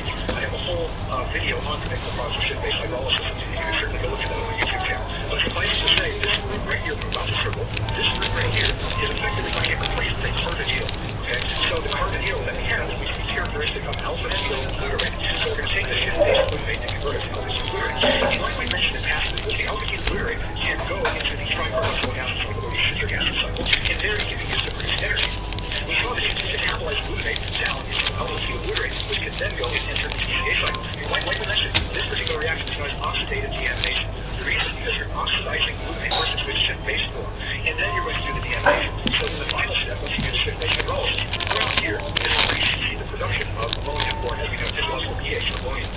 I have a whole video on predictable process shift-based hydrolysis. You can certainly go look at that on my YouTube channel. But suffice to say, this group right here, from about to circle, this group right here is effectively going to get replaced with a carbonyl. Okay? So the carbonyl that we have, which is characteristic of alpha-ketoglutarate. So we're going to take the shift-based glutamate and convert it to alpha-ketoglutarate. And like we mentioned in past videos, the alpha-ketoglutarate can go into the tricarboxylic acid cycle or the citric acid cycle, and there it can be used to produce energy. We saw that you can metabolize glutamate down into alpha-ketoglutarate, which can then go and enter the TCA cycle. And like we mentioned, this particular reaction is known as oxidative deamination. The reason is because you're oxidizing glutamate first into its shift-based form, and then you're going to do the deamination. So in the final step, once you do the shift-based hydrolysis, around here is where you see the production of ammonia, or as we know, physiological pH of ammonia.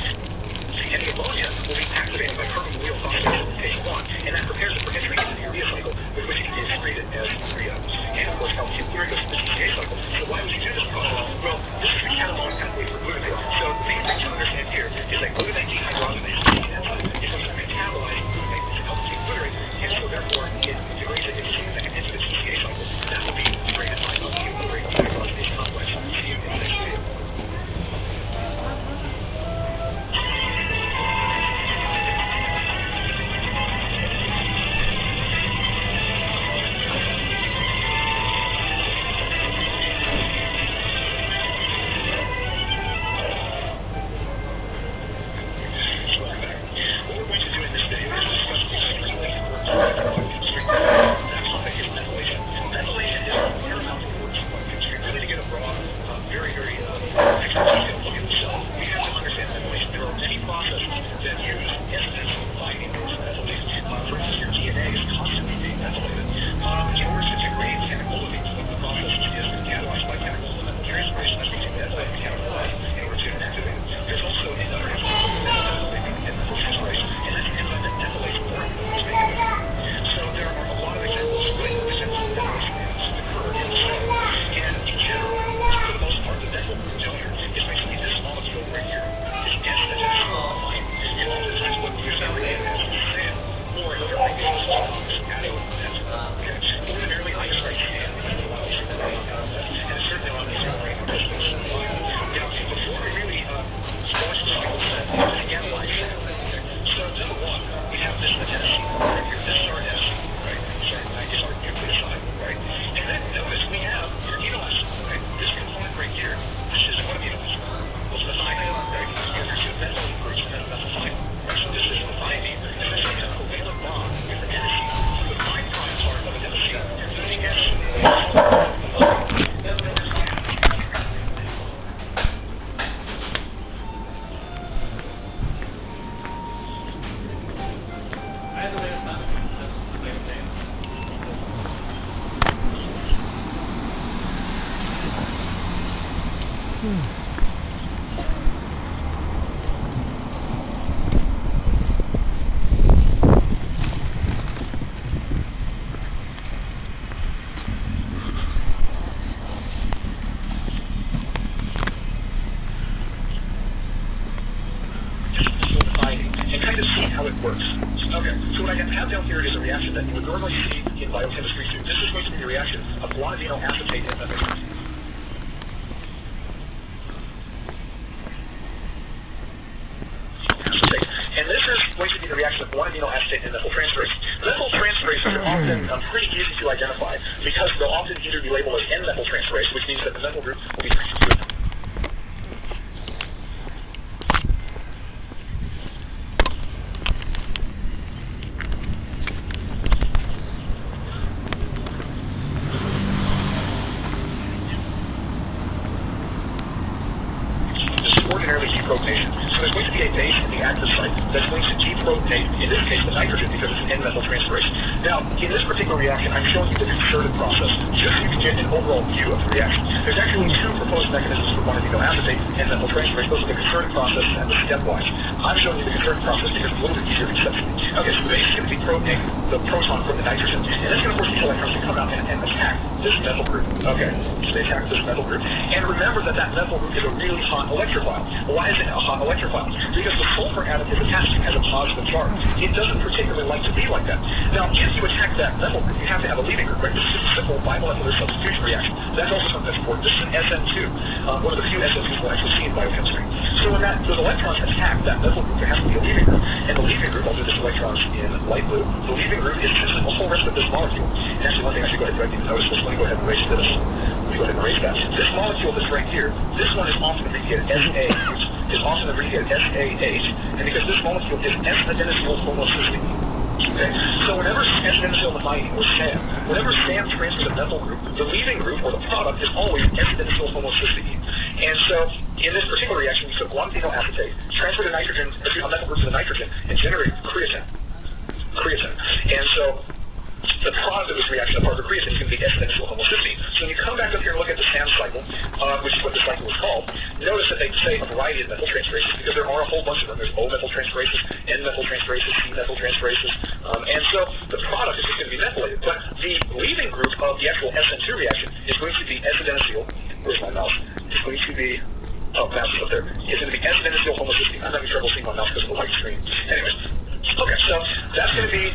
And the ammonia will be activated by carbonyl phosphorus synthase 1, and that prepares it for entering into the urea cycle, with which it can be excreted as urea. And of course, alpha-ketoglutarate goes to the TCA cycle. So why would you do this process? Well, this is the catabolic pathway for glutamate. So the main thing to understand here is that glutamate dehydrogenase is an enzyme. It's going to metabolize glutamate into alpha-ketoglutarate, and so therefore it degrades it into something that can enter the TCA cycle. That will be degraded by alpha-ketoglutarate dehydrogenase complex. See you in the next video. How it works. Okay, so what I have down here is a reaction that you would normally see in biochemistry too. This is going to be the reaction of guanidino acetate and methylation. And this is going to be the reaction of guanidino acetate and methyltransferase. Methyltransferases are often pretty easy to identify because they'll often either be labeled as N-methyltransferase, which means that the methyl group will be transferred. Deprotonation. So there's going to be a base in the active site that's going to deprotonate, in this case the nitrogen, because it's an N-methyltransferase. Now, in this particular reaction, I'm showing you the concerted process, just so you can get an overall view of the reaction. There's actually two proposed mechanisms for guanidino acetate and methyltransferase. Those are the concerted process and the stepwise. I'm showing you the concerted process because it's a little bit easier conceptually. Okay, so the base is going to deprotonate. the proton from the nitrogen. And that's going to force these electrons to come out and attack this methyl group. Okay, so they attack this methyl group. And remember that methyl group is a really hot electrophile. Why is it a hot electrophile? Because the sulfur atom is attached as a positive charge. It doesn't particularly like to be like that. Now, if you attack that methyl group, you have to have a leaving group, right? This is a simple bimolecular substitution reaction. That's also something that's important. This is an SN2, one of the few SN2s we'll actually see in biochemistry. So when those electrons attack that methyl group, there has to be a leaving group. And the leaving group, I'll do this electrons in light blue, the leaving group is just the whole rest of this molecule. And actually, one thing I should go ahead and direct you to notice is, let me go ahead and erase this. Let me go ahead and erase that. This molecule that's right here, this one is often abbreviated SA, is often abbreviated SAH, and because this molecule is S-adenosyl homocysteine. Okay, so whenever S-adenosyl methionine, or SAM, whenever SAM transfers a methyl group, the leaving group, or the product, is always S-adenosyl homocysteine. And so, in this particular reaction, we took guanidino acetate, transferred a methyl group to the nitrogen, and generated creatine. And so, the product of this reaction, the part of the creatine, is going to be S-adenosyl homocysteine. So when you come back up here and look at the SAM cycle, which is what the cycle is called, notice that they say a variety of methyltransferases, because there are a whole bunch of them. There's O-methyltransferases, N-methyltransferases, C-methyltransferases, and so the product is just going to be methylated. But the leaving group of the actual SN2 reaction is going to be S-adenosyl, where's my mouse? It's going to be, oh, mouse is up there. It's going to be S-adenosyl homocysteine. I'm having trouble seeing my mouse because of the white screen. Anyways, okay, so that's going to be,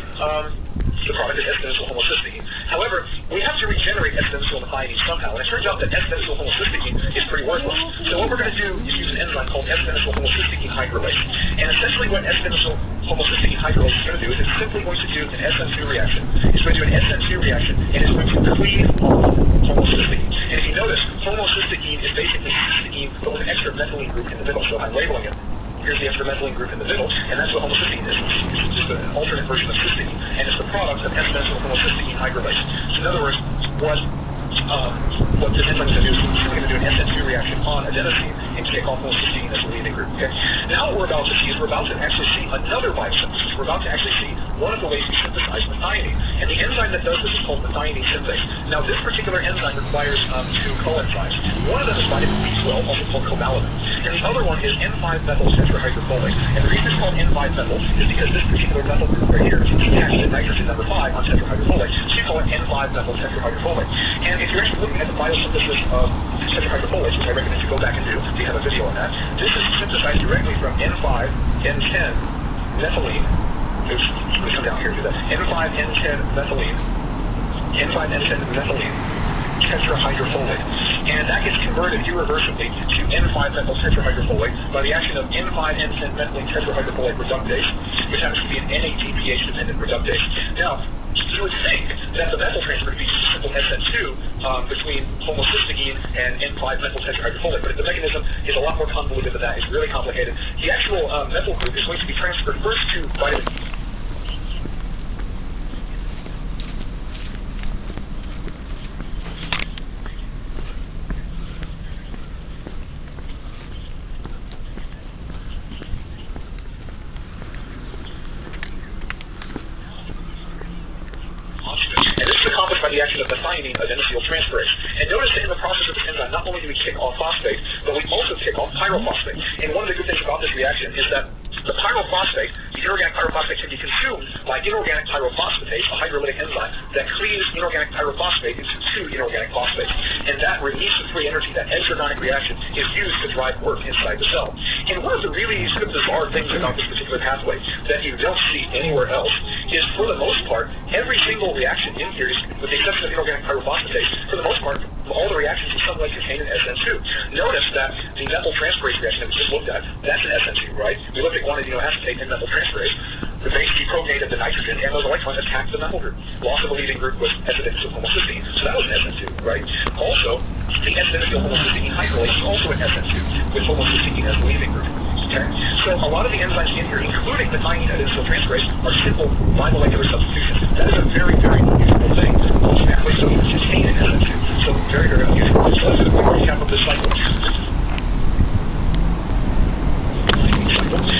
the product is S-adenosyl homocysteine. However, we have to regenerate S-adenosyl methionine somehow, and it turns out that S-adenosyl homocysteine is pretty worthless. So what we're going to do is use an enzyme called S-adenosyl homocysteine hydrolase. And essentially what S-adenosyl homocysteine hydrolase is going to do is it's simply going to do an SN2 reaction. It's going to do an SN2 reaction, and it's going to cleave off homocysteine. And if you notice, homocysteine is basically cysteine, but with an extra methylene group in the middle, so I'm labeling it. Here's the extra methylene group in the middle, and that's what homocysteine is. It's just an alternate version of cysteine, and it's the product of S-adenosyl homocysteine hydrolase. So in other words, what this enzyme is going to do is it's going to do an SN2 reaction on adenosine and kick off homocysteine as a leaving group. Okay? Now what we're about to see is we're about to actually see another biosynthesis. We're about to actually see one of the ways we synthesize methionine. And the enzyme that does this is called methionine synthase. Now this particular enzyme requires two coenzymes. One of them is vitamin B12, also called cobalamin. And the other one is N5-methyl tetrahydrofolate. And the reason it's called N5-methyl is because this particular methyl group right here is attached to nitrogen number 5 on tetrahydrofolate. So you call it N5-methyl tetrahydrofolate. And if you're actually looking at the biosynthesis of tetrahydrofolates, which I recommend you go back and do, we have a video on that, this is synthesized directly from N5, N10, methylene. Oops, let me come down here and do that. N5, N10, methylene. N5, N10, methylene. Tetrahydrofolate. And that gets converted irreversibly to N5-methyl tetrahydrofolate by the action of N5-N10 methylene tetrahydrofolate reductase, which happens to be an NADPH-dependent reductase. Now, you would think that the methyl transfer would be simple SN2 between homocysteine and N5-methyl tetrahydrofolate, but the mechanism is a lot more convoluted than that. It's really complicated. The actual methyl group is going to be transferred first to vitamin B. By the action of methionine adenosyl transferase. And notice that in the process of this enzyme, not only do we kick off phosphate, but we also kick off pyrophosphate. And one of the good things about this reaction is that the pyrophosphate, the inorganic pyrophosphate, can be consumed by inorganic pyrophosphatase, a hydrolytic enzyme that cleaves inorganic pyrophosphate into two inorganic phosphates. And that release of free energy, that exergonic reaction, is used to drive work inside the cell. And one of the really sort of bizarre things about this particular pathway that you don't see anywhere else is, for the most part, every single reaction in here, with the exception of inorganic pyrophosphatase, for the most part, all the reactions in some way contain an SN2. Notice that the methyltransferase reaction that we just looked at, that's an SN2, right? We looked at guanidino acetate and methyltransferase. The base deprotonated the nitrogen, and those electrons attacked the methyl group. Loss of a leaving group was S-adenosyl homocysteine. So that was an SN2, right? Also, the S-adenosyl homocysteine hydrolase is also an SN2, with homocysteine as the leaving group. Okay? So a lot of the enzymes in here, including methionine adenosyl transferase, are simple bimolecular substitutions. That is a very, very unusual thing. Most pathways don't even contain an SN2. So very, very unusual. So let's do a quick recap of this cycle.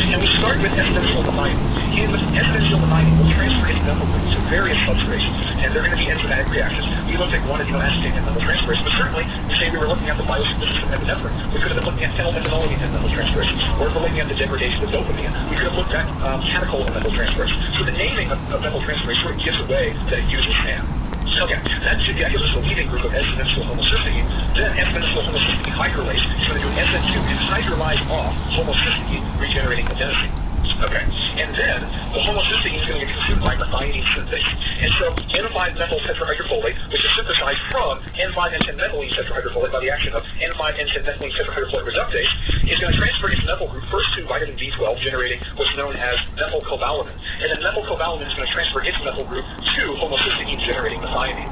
And we start with S-adenosyl methionine. in S-methylmethionine will transfer its methyl group to various substrates, and they're going to be enzymatic reactions. We looked at one amino acetate and methyl transferase, but certainly, say we were looking at the biosynthesis of epinephrine, we could have been looking at phenylmethanolamine and methyl transferase, or if we're looking at the degradation of dopamine, we could have looked at catechol and methyl transferase. So the naming of methyl transferase sort of gives away that it uses NAM. Okay, that gives us a leading group of S-methylhomocysteine. Then S-methylhomocysteine hydrolase is going to do an SN2 and hydrolyze off homocysteine, regenerating adenosine. Okay, and then the homocysteine is going to get consumed by methionine synthase. And so N5-methyl tetrahydrofolate, which is synthesized from N5-N10-methylene tetrahydrofolate by the action of N5-N10-methylene tetrahydrofolate reductase, is going to transfer its methyl group first to vitamin B12, generating what's known as methylcobalamin. And then methylcobalamin is going to transfer its methyl group to homocysteine, generating methionine.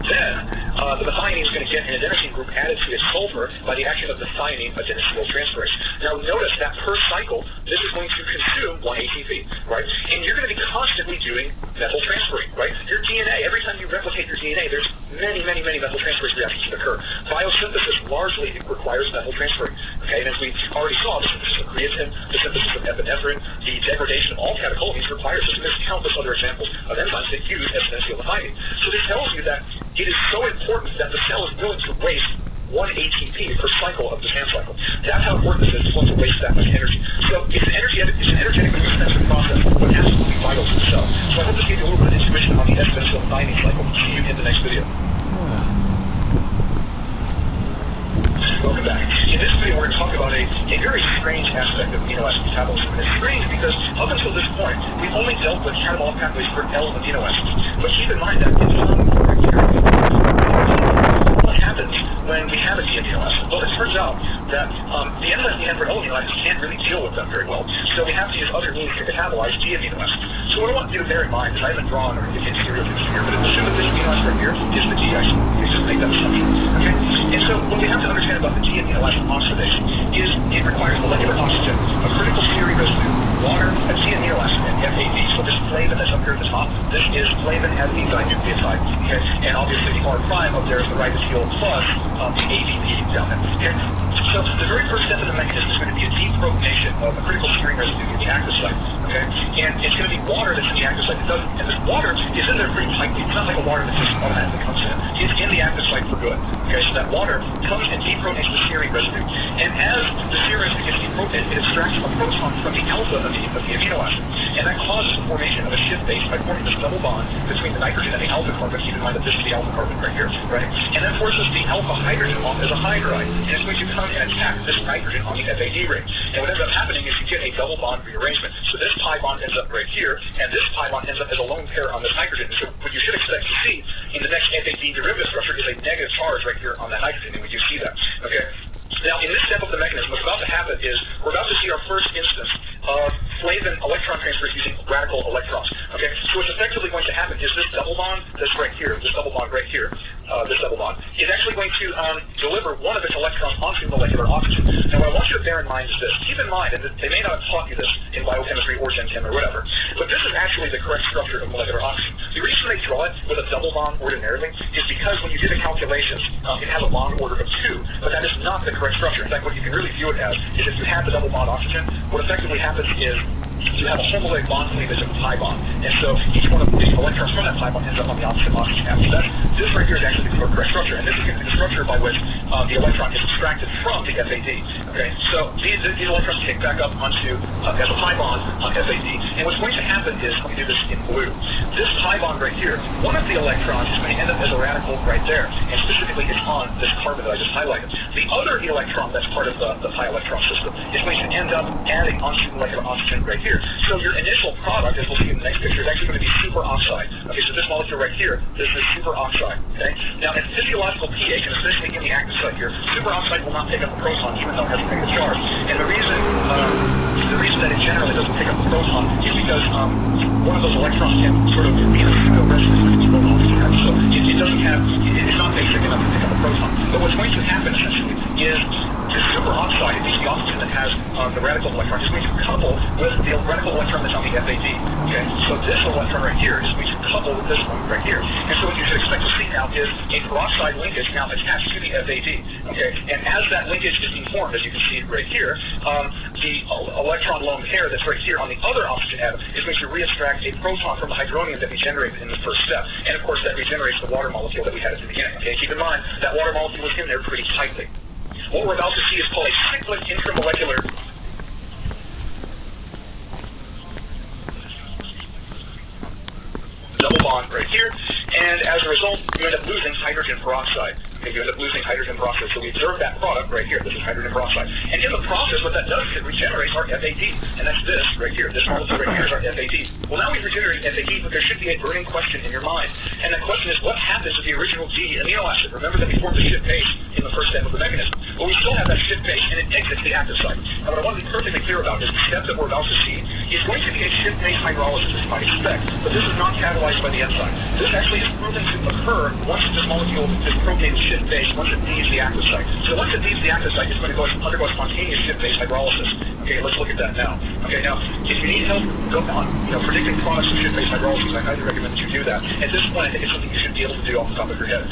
Then, the methionine is going to get an adenosine group added to its sulfur by the action of methionine adenosyl transferase. Now, notice that per cycle, this is going to consume 1 ATP, right? And you're going to be constantly doing methyl transferring, right? Your DNA, every time you replicate your DNA, there's many methyl transferase reactions that occur. Biosynthesis largely requires methyl transferring, okay? And as we already saw, the synthesis of creatine, the synthesis of epinephrine, the degradation of all catecholamines requires this, and there's countless other examples of enzymes that use S-methylmethionine. So this tells you that it is so important that the cell is willing to waste 1 ATP per cycle of the SAM cycle. That's how important this is. It's willing to waste that much energy. So it's an energetically expensive process, but absolutely vital to the cell. So I hope this gave you a little bit of intuition on the S-methylmethionine cycle. See you in the next video. Welcome back. In this video, we're going to talk about a very strange aspect of amino acid metabolism. And it's strange because up until this point, we've only dealt with catabolic pathways for L amino acids. But keep in mind that in some what happens when we have a D amino acid? Well, it turns out that the enzymes we have for L amino acids can't really deal with them very well. So we have to use other means to metabolize D amino acids. So what I want you to bear in mind is I haven't drawn or indicated stereotypes here, but assume that this amino acid right here is the D isomer. You just make that assumption. Okay? And so what we have to understand about the D amino acid oxidation is it requires molecular oxygen, a critical serine residue, water, a D amino acid, and FAD. So this flavin that's up here at the top, this is flavin as the dinucleotide. Okay? And obviously the R prime up there is the ribosyl plus the ADP down there. Okay? So the very first step in the mechanism is going to be a deprotonation of a critical serine residue in the active site. Okay? And it's going to be water that's in the active site. And this water is in there pretty tightly. It's not like a water that just automatically comes in. It's in the active site for good. Okay? So that water comes and deprotonates the serine residue. And as the serine residue gets deprotonated, it extracts a proton from the alpha of the amino acid. And that causes the formation of a shift base by forming this double bond between the nitrogen and the alpha carbon. Keep in mind that this is the alpha carbon right here, right? And that forces the alpha hydrogen off as a hydride. And it's going to come and attack this nitrogen on the FAD ring. And what ends up happening is you get a double bond rearrangement. So this pi bond ends up right here, and this pi bond ends up as a lone pair on this nitrogen. So what you should expect to see in the next FAD derivative structure is a negative charge right here on that nitrogen, and we do see that. Okay? Now, in this step of the mechanism, what's about to happen is we're about to see our first instance of flavin electron transfers using radical electrons. Okay, so what's effectively going to happen is this double bond that's right here, this double bond right here, this double bond, is actually going to deliver one of its electrons onto molecular oxygen. Now, what I want you to bear in mind is this. Keep in mind, and they may not have taught you this in biochemistry or Gen Chem or whatever, but this is actually the correct structure of molecular oxygen. The reason they draw it with a double bond ordinarily is because when you do the calculations, it has a bond order of 2, but that is not the correct structure. In fact, what you can really view it as is if you have the double bond oxygen, what effectively happens is you have a homolytic bond cleavage of a pi bond. And so each one of the electrons from that pi bond ends up on the opposite oxygen atom. So this right here is actually the correct structure. And this is going to be the structure by which the electron is extracted from the FAD. Okay, so these electrons kick back up onto as a pi bond on FAD. And what's going to happen is, let me do this in blue. This pi bond right here, one of the electrons is going to end up as a radical right there. And specifically it's on this carbon that I just highlighted. The other electron that's part of the pi electron system is going to end up adding onto molecular oxygen right here. So your initial product, as we'll see in the next picture, is actually going to be superoxide. Okay, so this molecule right here, this is superoxide. Okay, now at physiological pH, and especially in the active site here, superoxide will not pick up a proton even though it has a negative charge. And the reason that it generally doesn't pick up a proton is because one of those electrons can sort of be in a pseudo resonance with its proton. So it doesn't have, it's not basic enough to pick up a proton. But what's going to happen essentially is the superoxide, at least the oxygen that has the radical electron, is going to couple with the radical electron that's on the FAD. Okay, so this electron right here is going to couple with this one right here. And so what you should expect to see now is a peroxide linkage now attached to the FAD. Okay, and as that linkage is being formed, as you can see right here, the electron lone pair that's right here on the other oxygen atom is going to re-extract a proton from the hydronium that we generated in the first step. And of course, that regenerates the water molecule that we had at the beginning. Okay, keep in mind that water molecule was in there pretty tightly. What we're about to see is called a cyclic intramolecular double bond right here, and as a result, you end up losing hydrogen peroxide. Okay, you end up losing hydrogen peroxide. So we observe that product right here. This is hydrogen peroxide. And in the process, what that does is it regenerates our FAD. And that's this right here. This molecule right here is our FAD. Well, now we've regenerated FAD, but there should be a burning question in your mind. And that question is, what happens to the original G amino acid? Remember that we formed the shift base in the first step of the mechanism. Well, we still have that shift base, and it exits the active site. Now, what I want to be perfectly clear about is the step that we're about to see is going to be a shift base hydrolysis, as you might expect. But this is not catalyzed by the enzyme. This actually is proven to occur once this molecule, this protein shift base, once it leaves the active site. So once it leaves the active site, it's going to undergo spontaneous shift-base hydrolysis. Okay, let's look at that now. Okay, now, if you need help on predicting products of shift-base hydrolysis, I highly recommend that you do that. At this point, I think it's something you should be able to do off the top of your head.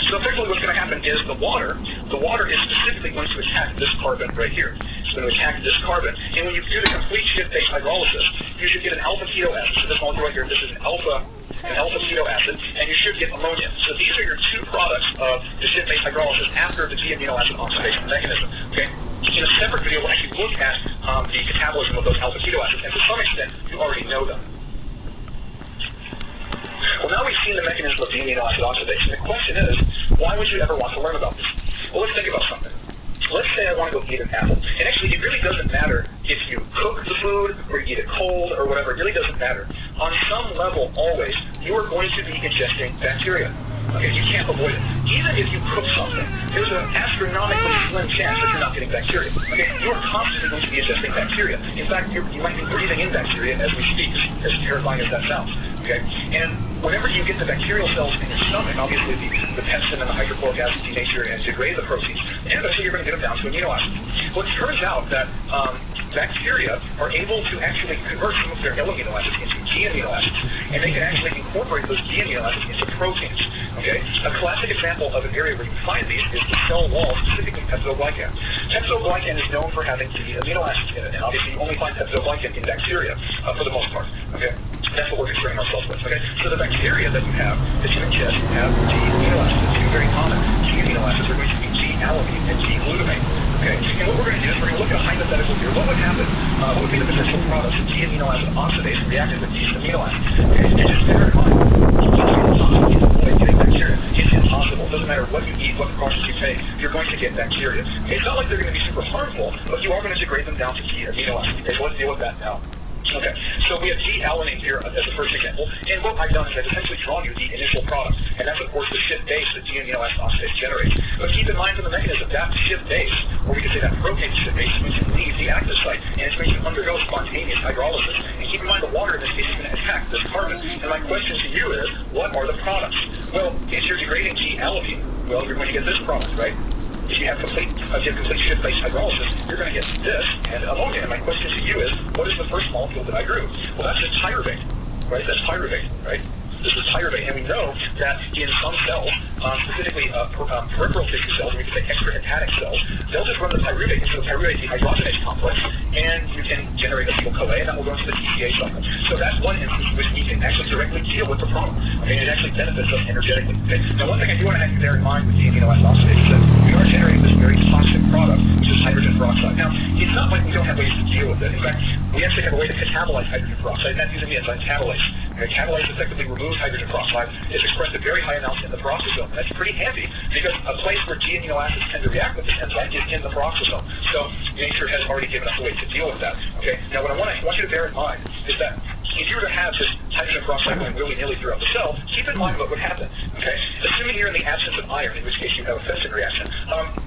So effectively what's going to happen is the water is specifically going to attack this carbon right here. It's going to attack this carbon. And when you do the complete shift-base hydrolysis, you should get an alpha keto acid. So this molecule right here, this is an alpha keto acid, and you should get ammonia. So these are your two products of the shift-base hydrolysis after the G amino acid oxidation mechanism. Okay? In a separate video, we'll actually look at the catabolism of those alpha keto acids, and to some extent, you already know them. Well, now we've seen the mechanism of the amino acid oxidation. The question is, why would you ever want to learn about this? Well, let's think about something. Let's say I want to go eat an apple. And actually, it really doesn't matter if you cook the food or you eat it cold or whatever. It really doesn't matter. On some level, always, you are going to be ingesting bacteria. Okay, you can't avoid it. Even if you cook something, there's an astronomically slim chance that you're not getting bacteria. Okay, you are constantly going to be ingesting bacteria. In fact, you might be breathing in bacteria as we speak, as terrifying as that sounds. Okay, and whenever you get the bacterial cells in your stomach, obviously the pepsin and the hydrochloric acid denature and degrade the proteins, and eventually you're going to get them down to amino acids. Well, it turns out that bacteria are able to actually convert some of their L amino acids into G amino acids, and they can actually incorporate those G amino acids into proteins. Okay, a classic example of an area where you find these is the cell wall, specifically peptidoglycan. Peptidoglycan is known for having G amino acids in it, and obviously you only find peptidoglycan in bacteria for the most part. Okay, that's what we're concerning ourselves with. Okay, so the bacteria that you have, that you ingest, have G amino acids. Two very common G amino acids are going to be G-alanine and G-glutamate. Okay, and what we're going to do is we're going to look at a hypothetical here. What would happen? What would be the potential products of G amino acid oxidase reacted with these amino acids? Okay, and just bear in mind, it's impossible to avoid getting bacteria. It's impossible. It doesn't matter what you eat, what precautions you take, you're going to get bacteria. Okay, it's not like they're going to be super harmful, but you are going to degrade them down to G amino acids. Okay, so let's deal with that now. Okay, so we have G-alanine here as the first example, and what I've done is I've essentially drawn you the initial product, and that's of course the shift base that G amino acid oxidase generates. But keep in mind from the mechanism, that shift base, or we could say that protein shift base, is going to leave the active site, and it's going to undergo spontaneous hydrolysis. And keep in mind the water in this case is going to attack this carbon. And my question to you is, what are the products? Well, if you're degrading G-alanine, well, you're going to get this product, right? If you have complete shift-base hydrolysis, you're going to get this and ammonia. And my question to you is, what is the first molecule that I grew? Well, that's just pyruvate, right? That's pyruvate, right? This is pyruvate, and we know that in some cells, specifically peripheral tissue cells, or we can say extrahepatic cells, they'll just run the pyruvate into the pyruvate dehydrogenase complex, and you can generate acetyl-CoA, and that will go into the TCA cycle. So that's one instance in which we can actually directly deal with the problem. Okay, and it actually benefits us energetically. Okay? Now, one thing I do want to have you bear in mind with the amino acid oxidase is that we are generating this very toxic product, which is hydrogen peroxide. Now, it's not like we don't have ways to deal with it. In fact, we actually have a way to catabolize hydrogen peroxide, and that's using the enzyme catalase. Okay, catalase effectively removes hydrogen peroxide. It's expressed at very high amounts in the peroxisome. That's pretty handy because a place where G amino acids tend to react with this enzyme is in the peroxisome. So nature has already given us a way to deal with that. Okay. Now, what I want you to bear in mind is that if you were to have just hydrogen peroxide going willy-nilly throughout the cell, keep in mind what would happen, okay? Assuming you're in the absence of iron, in which case you have a Fessenden reaction,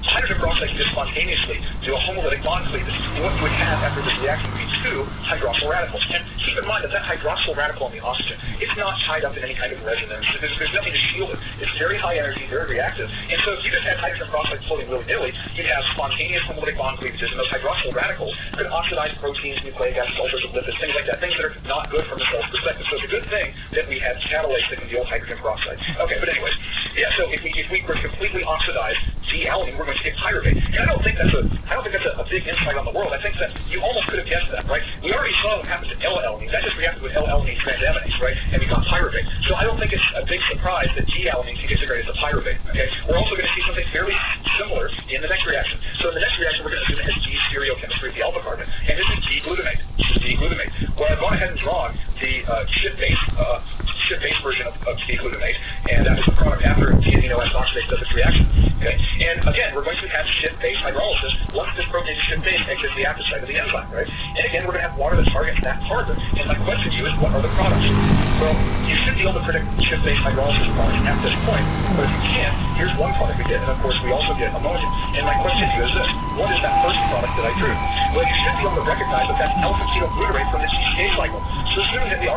hydrogen peroxide can just spontaneously do a homolytic bond cleavage. And what you would have after this reaction would be two hydroxyl radicals. And keep in mind that that hydroxyl radical on the oxygen, it's not tied up in any kind of resonance. There's nothing to shield it. It's very high energy, very reactive. And so if you just had hydrogen peroxide floating willy-nilly, you'd have spontaneous homolytic bond cleavages, and those hydroxyl radicals could oxidize proteins, nucleic acids, sulfurs, lipids, things like that, things that are not good from the cell's perspective. So it's a good thing that we have catalase that can deal with hydrogen peroxide. Okay, but anyways, yeah, so if we were to completely oxidize D-alanine, we're going to get pyruvate. And I don't think that's a big insight on the world. I think that you almost could have guessed that, right? We already saw what happened to L-alanine. That just reacted with L-alanine transaminase, right? And we got pyruvate. So I don't think it's a big surprise that D-alanine can get integrated to pyruvate, okay? We're also going to see something fairly similar in the next reaction. So in the next reaction, we're going to do the S-G-stereochemistry of the alpha carbon, and this is D-glutamate. This is D-glutamate. Well, I've gone ahead and drawn the ship-base version of D-glutamate, and that is the product after D-amino acid oxidase does its reaction, okay? And again, we're going to have ship-base hydrolysis once this protein ship-base exits the active site of the enzyme, right? And again, we're going to have water that targets that carbon. And my question to you is, what are the products? Well, you should be able to predict ship-base hydrolysis products at this point, but if you can't, here's one product we get, and of course we also get ammonia. And my question to you is this: what is that first product that I drew? Well, you should be able to recognize that that's alpha-ketoglutarate from the GCA cycle. So assuming that the